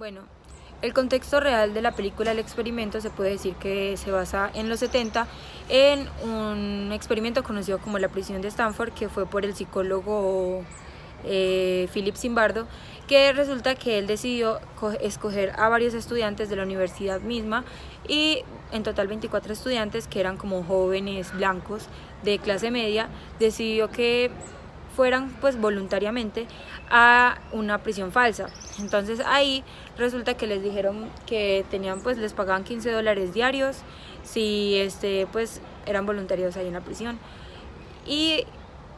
Bueno, el contexto real de la película El Experimento se puede decir que se basa en los 70 en un experimento conocido como la prisión de Stanford, que fue por el psicólogo Philip Zimbardo, que resulta que él decidió escoger a varios estudiantes de la universidad misma, y en total 24 estudiantes que eran como jóvenes blancos de clase media, decidió que fueran pues voluntariamente a una prisión falsa. Entonces ahí resulta que les dijeron que tenían, pues les pagaban $15 diarios si pues eran voluntarios ahí en la prisión. Y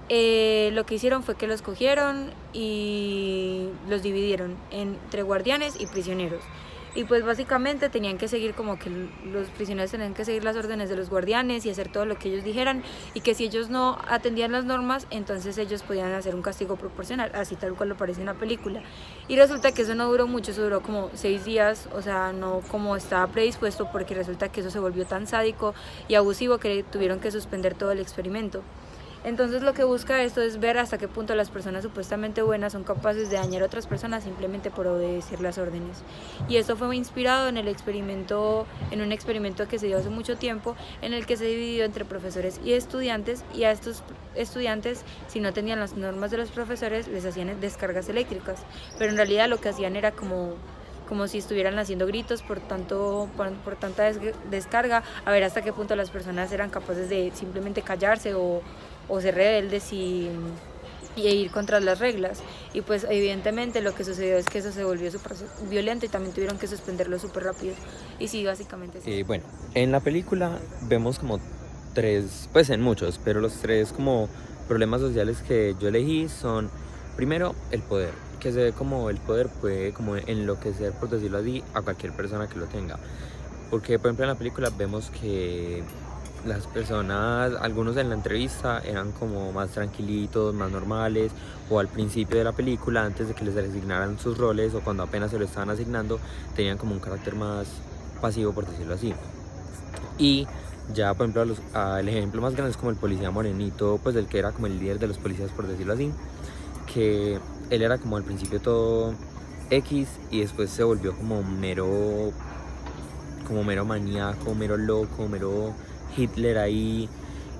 lo que hicieron fue que los cogieron y los dividieron entre guardianes y prisioneros. Y pues básicamente tenían que seguir, como que los prisioneros tenían que seguir las órdenes de los guardianes y hacer todo lo que ellos dijeran, y que si ellos no atendían las normas, entonces ellos podían hacer un castigo proporcional, así tal cual lo parece en la película. Y resulta que eso no duró mucho, eso duró como 6 días, o sea, no como estaba predispuesto, porque resulta que eso se volvió tan sádico y abusivo que tuvieron que suspender todo el experimento. Entonces lo que busca esto es ver hasta qué punto las personas supuestamente buenas son capaces de dañar a otras personas simplemente por obedecer las órdenes. Y esto fue inspirado en un experimento que se dio hace mucho tiempo, en el que se dividió entre profesores y estudiantes, y a estos estudiantes, si no tenían las normas de los profesores, les hacían descargas eléctricas, pero en realidad lo que hacían era como si estuvieran haciendo gritos por tanta descarga, a ver hasta qué punto las personas eran capaces de simplemente callarse o ser rebeldes y ir contra las reglas. Y pues evidentemente lo que sucedió es que eso se volvió súper violento y también tuvieron que suspenderlo súper rápido. Y sí, básicamente sí. Bueno, en la película vemos como tres, pues en muchos, pero los tres como problemas sociales que yo elegí son, primero, el poder, que se ve como el poder puede como enloquecer, por decirlo así, a cualquier persona que lo tenga. Porque, por ejemplo, en la película vemos que las personas, algunos en la entrevista eran como más tranquilitos, más normales, o al principio de la película, antes de que les asignaran sus roles, o cuando apenas se lo estaban asignando, tenían como un carácter más pasivo, por decirlo así. Y ya, por ejemplo, el ejemplo más grande es como el policía morenito, pues el que era como el líder de los policías, por decirlo así, que él era como al principio todo X, y después se volvió como mero maníaco, mero loco, mero Hitler ahí,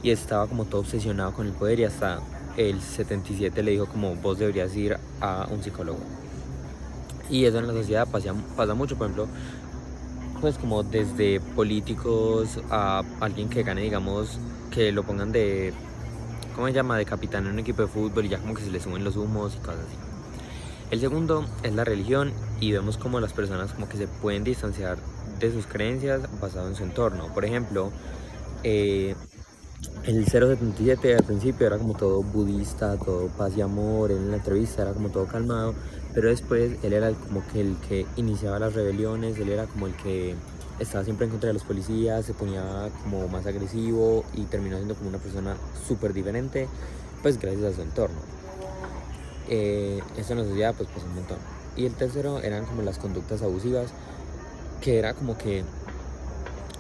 y estaba como todo obsesionado con el poder, y hasta el 77 le dijo como: vos deberías ir a un psicólogo. Y eso en la sociedad pasa mucho, por ejemplo, pues como desde políticos a alguien que gane, digamos, que lo pongan de, ¿cómo se llama?, de capitán en un equipo de fútbol, y ya como que se le suben los humos y cosas así. El segundo es la religión, y vemos como las personas como que se pueden distanciar de sus creencias basado en su entorno. Por ejemplo, el 077 al principio era como todo budista, todo paz y amor. Él en la entrevista era como todo calmado, pero después él era como que el que iniciaba las rebeliones, él era como el que estaba siempre en contra de los policías, se ponía como más agresivo y terminó siendo como una persona súper diferente, pues gracias a su entorno. Eso en la sociedad pues un montón. Y el tercero eran como las conductas abusivas, que era como que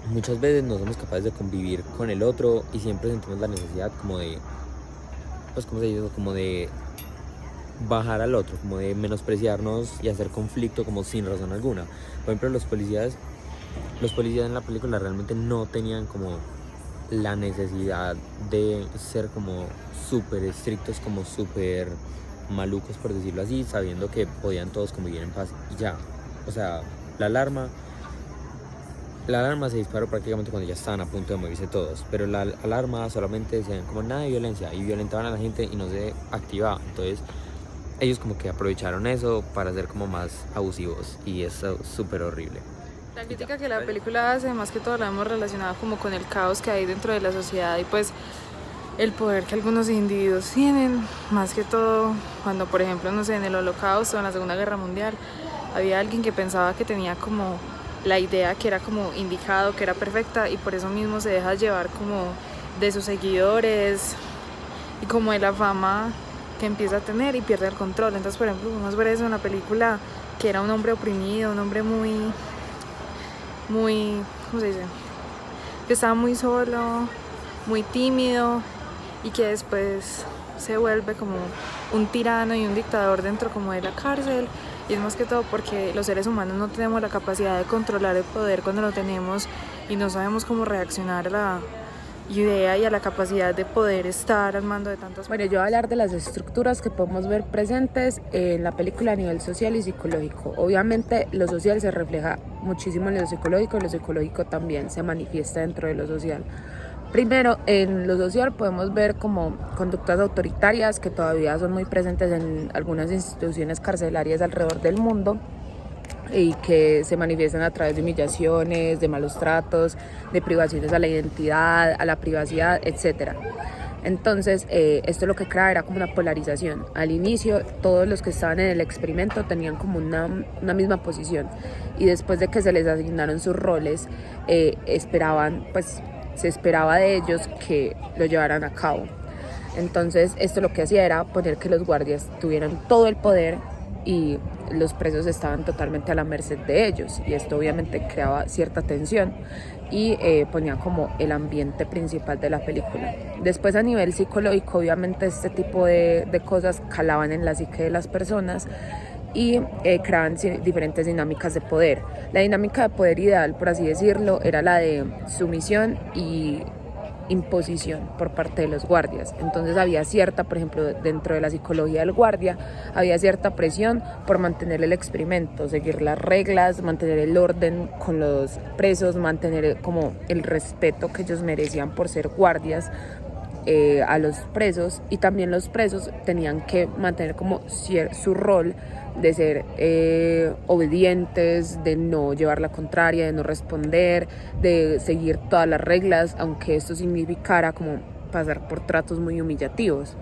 muchas veces no somos capaces de convivir con el otro y siempre sentimos la necesidad como de, pues ¿cómo se dice? Como de bajar al otro, como de menospreciarnos y hacer conflicto como sin razón alguna. Por ejemplo, los policías en la película realmente no tenían como la necesidad de ser como súper estrictos, como súper malucos, por decirlo así, sabiendo que podían todos convivir en paz y ya. O sea, la alarma se disparó prácticamente cuando ya estaban a punto de morirse todos, pero la alarma solamente decían como nada de violencia, y violentaban a la gente y no se activaba. Entonces ellos como que aprovecharon eso para ser como más abusivos, y eso es súper horrible. La crítica que la película hace, más que todo, la hemos relacionado como con el caos que hay dentro de la sociedad y pues el poder que algunos individuos tienen, más que todo cuando, por ejemplo, no sé, en el Holocausto o en la Segunda Guerra Mundial, había alguien que pensaba que tenía como la idea que era como indicado, que era perfecta, y por eso mismo se deja llevar como de sus seguidores y como de la fama que empieza a tener, y pierde el control. Entonces, por ejemplo, podemos ver eso en la película, que era un hombre oprimido, un hombre muy, ¿cómo se dice?, que estaba muy solo, muy tímido, y que después se vuelve como un tirano y un dictador dentro como de la cárcel, y es más que todo porque los seres humanos no tenemos la capacidad de controlar el poder cuando lo tenemos y no sabemos cómo reaccionar a la idea y a la capacidad de poder estar al mando de tantas Bueno, yo voy a hablar de las estructuras que podemos ver presentes en la película a nivel social y psicológico. Obviamente lo social se refleja muchísimo en lo psicológico, y lo psicológico también se manifiesta dentro de lo social. Primero, en lo social podemos ver como conductas autoritarias que todavía son muy presentes en algunas instituciones carcelarias alrededor del mundo y que se manifiestan a través de humillaciones, de malos tratos, de privaciones a la identidad, a la privacidad, etc. Entonces, esto lo que crea era como una polarización. Al inicio, todos los que estaban en el experimento tenían como una misma posición, y después de que se les asignaron sus roles, se esperaba de ellos que lo llevaran a cabo. Entonces, esto lo que hacía era poner que los guardias tuvieran todo el poder y los presos estaban totalmente a la merced de ellos, y esto obviamente creaba cierta tensión y ponía como el ambiente principal de la película. Después, a nivel psicológico, obviamente este tipo de cosas calaban en la psique de las personas y creaban diferentes dinámicas de poder. La dinámica de poder ideal, por así decirlo, era la de sumisión y imposición por parte de los guardias. Entonces había cierta, por ejemplo, dentro de la psicología del guardia, había cierta presión por mantener el experimento, seguir las reglas, mantener el orden con los presos, mantener como el respeto que ellos merecían por ser guardias a los presos, y también los presos tenían que mantener como su rol de ser obedientes, de no llevar la contraria, de no responder, de seguir todas las reglas, aunque esto significara como pasar por tratos muy humillativos.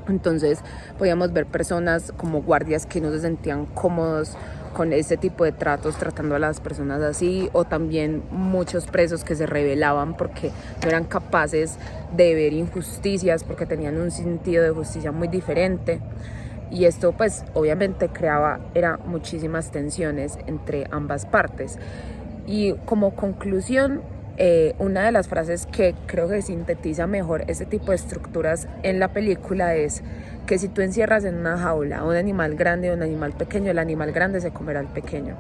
Entonces podíamos ver personas como guardias que no se sentían cómodos con ese tipo de tratos, tratando a las personas así, o también muchos presos que se rebelaban porque no eran capaces de ver injusticias, porque tenían un sentido de justicia muy diferente. Y esto pues obviamente era muchísimas tensiones entre ambas partes. Y como conclusión, una de las frases que creo que sintetiza mejor este tipo de estructuras en la película es que si tú encierras en una jaula a un animal grande o un animal pequeño, el animal grande se comerá al pequeño.